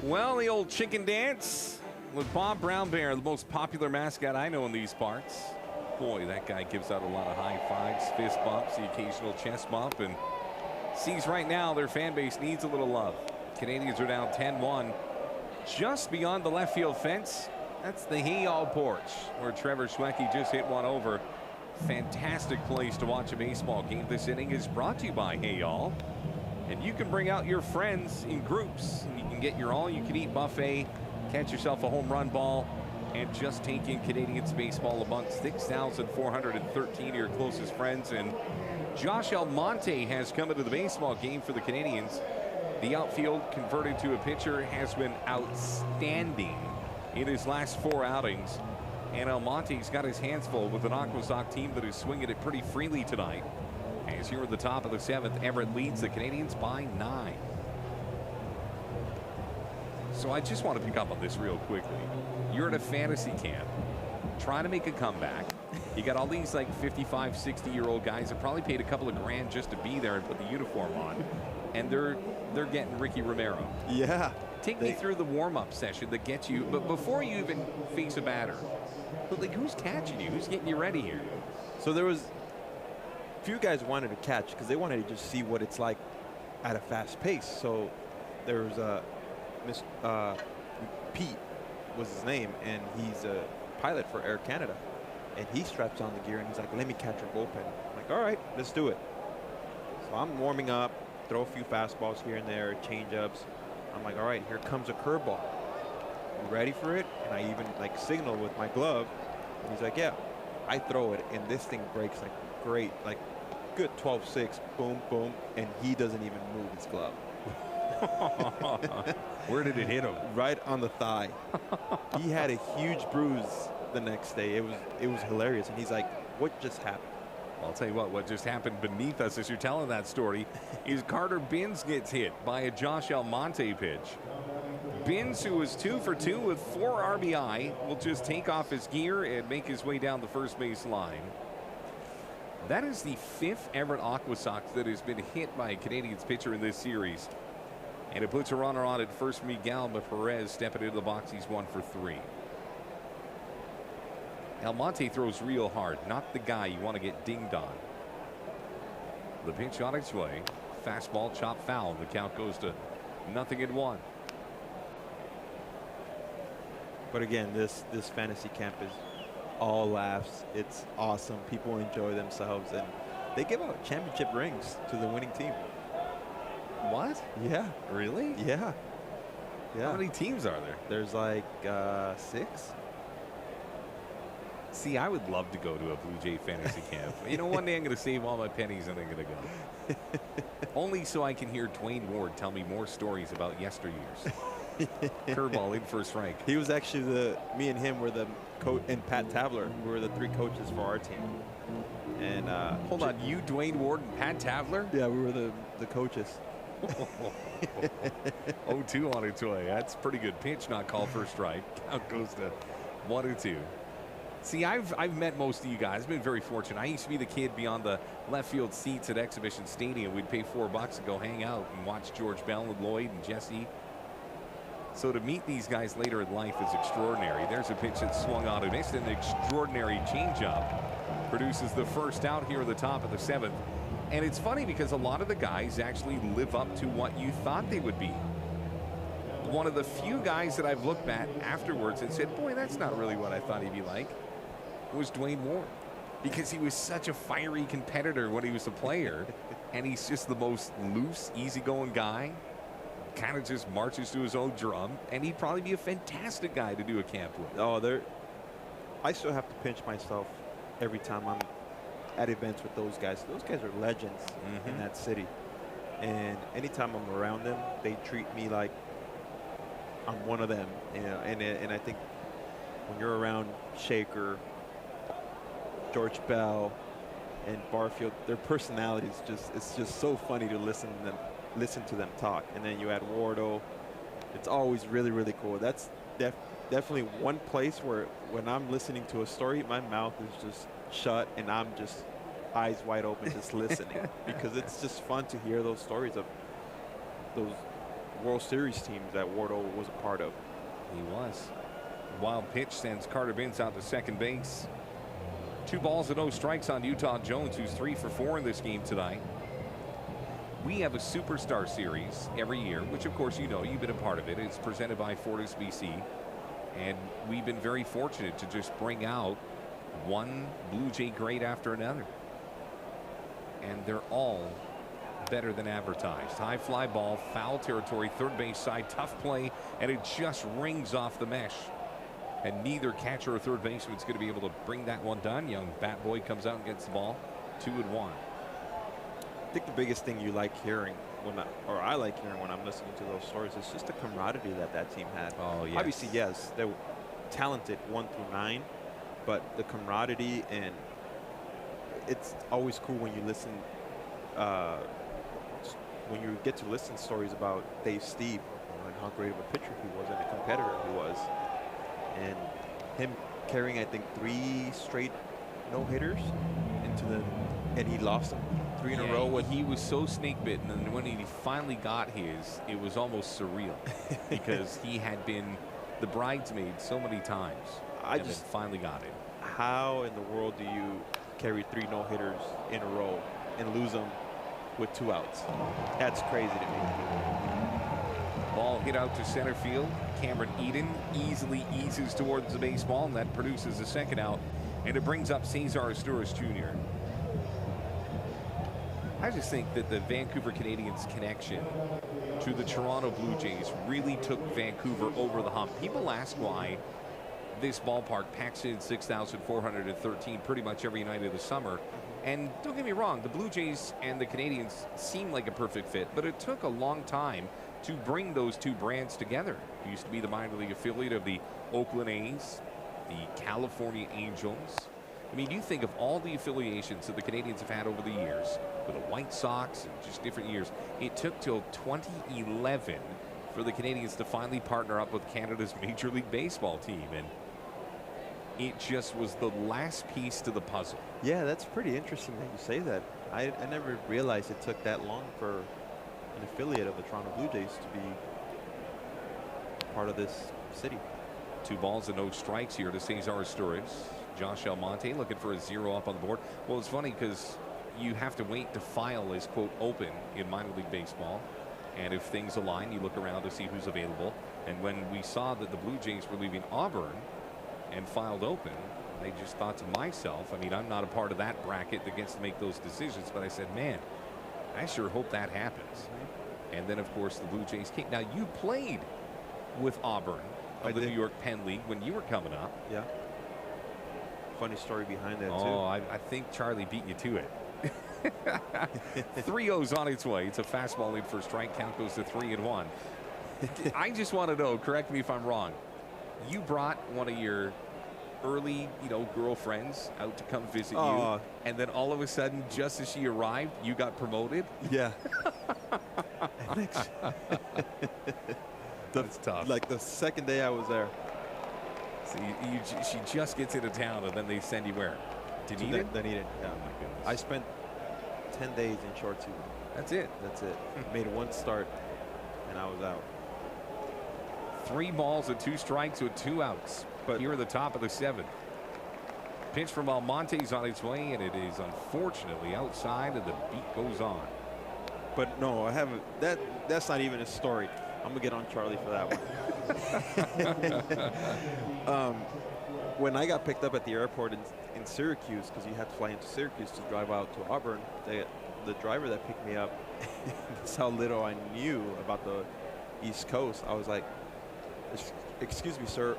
Well, the old chicken dance with Bob Brown Bear, the most popular mascot I know in these parts. Boy, that guy gives out a lot of high fives, fist bumps, the occasional chest bump, and sees right now their fan base needs a little love. Canadians are down 10-1. Just beyond the left field fence, that's the Hayall porch, where Trevor Schwecke just hit one over. Fantastic place to watch a baseball game. This inning is brought to you by Hayall. And you can bring out your friends in groups. And you can get your all-you-can-eat buffet, catch yourself a home run ball, and just take in Canadians baseball amongst 6,413 of your closest friends. And Josh Almonte has come into the baseball game for the Canadians. The outfield, converted to a pitcher, has been outstanding in his last 4 outings. And Almonte's got his hands full with an Aquasox team that is swinging it pretty freely tonight. As here at the top of the 7th, Everett leads the Canadians by 9. So I just want to pick up on this real quickly. You're at a fantasy camp, trying to make a comeback. You got all these like 55, 60-year-old guys that probably paid a couple of grand just to be there and put the uniform on. And they're getting Ricky Romero. Yeah. Take me through the warm-up session that gets you, but before you even face a batter, but like who's catching you? Who's getting you ready here? So there was a few guys wanted to catch because they wanted to just see what it's like at a fast pace. So there was Pete was his name, and he's a pilot for Air Canada. And he straps on the gear and he's like, let me catch your bullpen. I'm like, all right, let's do it. So I'm warming up, throw a few fastballs here and there, change-ups. I'm like, all right, here comes a curveball. You ready for it? And I even like signal with my glove. And he's like, yeah. I throw it, and this thing breaks like great, like good 12-6, boom, boom, and he doesn't even move his glove. Where did it hit him? Right on the thigh. He had a huge bruise the next day. It was hilarious, and he's like, what just happened? I'll tell you what just happened beneath us as you're telling that story is Carter Binns gets hit by a Josh Almonte pitch. Binns, who was 2 for 2 with 4 RBI, will just take off his gear and make his way down the first base line. That is the 5th Everett Aquasox that has been hit by a Canadians pitcher in this series. And it puts a runner on at first. Miguel Perez stepping into the box. He's 1 for 3. Almonte throws real hard, not the guy you want to get dinged on. The pitch on its way. Fastball, chop foul. The count goes to 0-1. But again, this fantasy camp is all laughs. It's awesome. People enjoy themselves, and they give out championship rings to the winning team. What? Yeah. Really? Yeah. How many teams are there? There's like 6. See, I would love to go to a Blue Jay fantasy camp. You know, one day I'm going to save all my pennies and I'm going to go. Only so I can hear Dwayne Ward tell me more stories about yesteryears. Curveball in for a strike. He was actually me and him were the coach, and Pat Tavler, we were the 3 coaches for our team. And hold on, you, Dwayne Ward, and Pat Tavler? Yeah, we were the coaches. 0-2 on its way. That's a pretty good pitch, not called for a strike. Count goes to 1-2. See, I've met most of you guys. I've been very fortunate. I used to be the kid beyond the left field seats at Exhibition Stadium. We'd pay $4 to go hang out and watch George Bell and Lloyd and Jesse. So to meet these guys later in life is extraordinary. There's a pitch that swung on and missed. An extraordinary changeup produces the first out here at the top of the 7th. And it's funny because a lot of the guys actually live up to what you thought they would be. One of the few guys that I've looked at afterwards and said, boy, that's not really what I thought he'd be like, was Dwayne Ward. Because he was such a fiery competitor when he was a player. And he's just the most loose, easygoing guy. Kind of just marches to his own drum. And he'd probably be a fantastic guy to do a camp with. Oh, I still have to pinch myself every time I'm at events with those guys. Those guys are legends in that city. And anytime I'm around them, they treat me like I'm one of them. You know, and I think when you're around Shaker, George Bell, and Barfield, their personalities it's just so funny to listen to them talk. And then you add Wardo. It's always really, really cool. That's definitely one place where when I'm listening to a story, my mouth is just shut and I'm just eyes wide open just listening because it's just fun to hear those stories of those World Series teams that Wardo was a part of. He was. Wild pitch sends Carter Bins out to second base. 2 balls and no strikes on Utah Jones, who's 3 for 4 in this game tonight. We have a Superstar Series every year, which of course you know, you've been a part of it. It's presented by Fortis BC. And we've been very fortunate to just bring out one Blue Jay great after another. And they're all better than advertised. High fly ball, foul territory, third base side, tough play, and it just rings off the mesh. And neither catcher or third baseman is going to be able to bring that one done. Young bat boy comes out and gets the ball. 2-1. I think the biggest thing you like hearing I like hearing when I'm listening to those stories is just the camaraderie that team had. Oh, yes. Obviously, yes, they were talented 1 through 9, but the camaraderie, and it's always cool when you listen, when you get to listen stories about Dave Steve and how great of a pitcher he was and a competitor he was, and him carrying, I think, 3 straight no-hitters and he lost them 3 in a row. He was so snake bitten, and when he finally got his, it was almost surreal because he had been the bridesmaid so many times. I just finally got it. How in the world do you carry 3 no-hitters in a row and lose them with 2 outs? That's crazy to me. Ball hit out to center field. Cameron Eden easily eases towards the baseball, and that produces a second out, and it brings up Cesar Asturias Jr. I just think that the Vancouver Canadians connection to the Toronto Blue Jays really took Vancouver over the hump. People ask why this ballpark packs in 6,413 pretty much every night of the summer. And don't get me wrong, the Blue Jays and the Canadians seem like a perfect fit, but it took a long time to bring those 2 brands together. It used to be the minor league affiliate of the Oakland A's, the California Angels. I mean, you think of all the affiliations that the Canadians have had over the years with the White Sox and just different years. It took till 2011 for the Canadians to finally partner up with Canada's Major League Baseball team, and it just was the last piece to the puzzle. Yeah, that's pretty interesting that you say that. I never realized it took that long for an affiliate of the Toronto Blue Jays to be part of this city. 2 balls and no strikes here to Cesar Asturias. Josh Almonte looking for a 0 up on the board. Well, it's funny because you have to wait to file as, quote, open in minor league baseball. And if things align, you look around to see who's available. And when we saw that the Blue Jays were leaving Auburn and filed open, I just thought to myself, I mean, I'm not a part of that bracket that gets to make those decisions, but I said, man, I sure hope that happens. And then, of course, the Blue Jays came. Now, you played with Auburn of the New York Penn League when you were coming up. Yeah. Funny story behind that, too. Oh, I think Charlie beat you to it. 3-0's on its way. It's a fastball lead for strike. Count goes to 3-1. I just want to know, correct me if I'm wrong, you brought one of your early, girlfriends out to come visit you, and then all of a sudden, just as she arrived, you got promoted? Yeah. That's tough. Like the second day I was there. So she just gets into town, and then they send you where? Dunedin? Dunedin, yeah. Oh, my goodness. I spent 10 days in short season. That's it. That's it. Made 1 start, and I was out. 3 balls and 2 strikes with 2 outs. But here at the top of the 7th. Pitch from Almonte's on its way, and it is unfortunately outside, and the beat goes on. But no, I haven't. That's not even a story. I'm gonna get on Charlie for that one. When I got picked up at the airport in Syracuse, because you had to fly into Syracuse to drive out to Auburn, the driver that picked me up, that's how little I knew about the East Coast. I was like, "Excuse me, sir,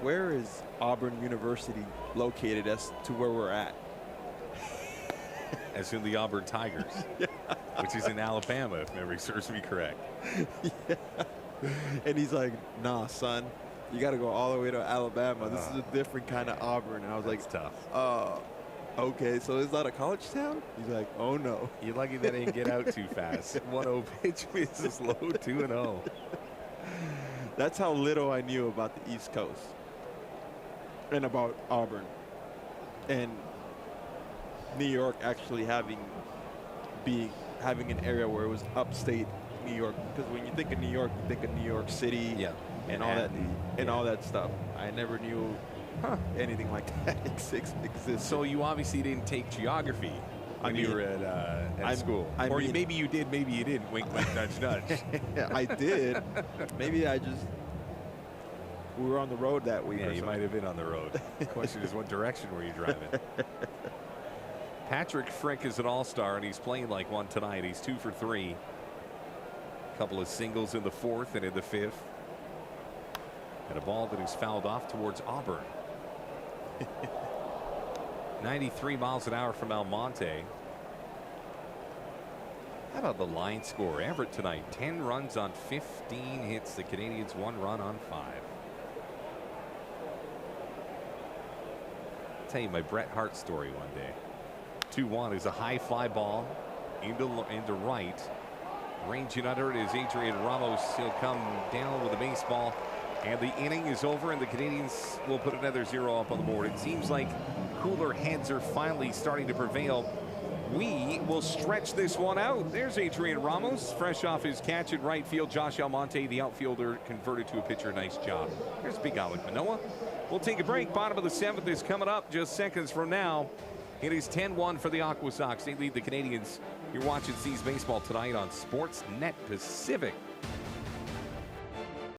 where is Auburn University located as to where we're at?" As in the Auburn Tigers, yeah. Which is in Alabama, if memory serves me correct. Yeah. And he's like, "Nah, son, you got to go all the way to Alabama. This is a different kind of Auburn." And I was like, tough. Okay, so is that a college town? He's like, "Oh, no." You're lucky that didn't get out too fast. 1-0 pitch misses low, 2-0. That's how little I knew about the East Coast and about Auburn. And New York actually having an area where it was upstate New York, because when you think of New York, you think of New York City, Yeah. and all that, and all that stuff. I never knew anything like that existed. So you obviously didn't take geography when you were at school. Or maybe you did, maybe you didn't. Wink, wink, nudge, nudge. I did. Maybe we were on the road that week. Yeah, or you might have been on the road. The question is, what direction were you driving? Patrick Frick is an all-star, and he's playing like one tonight. He's 2 for 3. A couple of singles in the 4th and in the 5th. And a ball that is fouled off towards Auburn. 93 miles an hour from Almonte. How about the line score? Everett tonight, 10 runs on 15 hits. The Canadians 1 run on 5. I'll tell you my Bret Hart story one day. 2-1 is a high fly ball into right. Ranging under it is Adrian Ramos. He'll come down with a baseball. And the inning is over, and the Canadians will put another 0 up on the board. It seems like cooler heads are finally starting to prevail. We will stretch this one out. There's Adrian Ramos, fresh off his catch at right field. Josh Almonte, the outfielder, converted to a pitcher. Nice job. Here's Big Alec Manoah. We'll take a break. Bottom of the 7th is coming up just seconds from now. It is 10-1 for the Aquasox. They lead the Canadians. You're watching C's Baseball tonight on Sportsnet Pacific.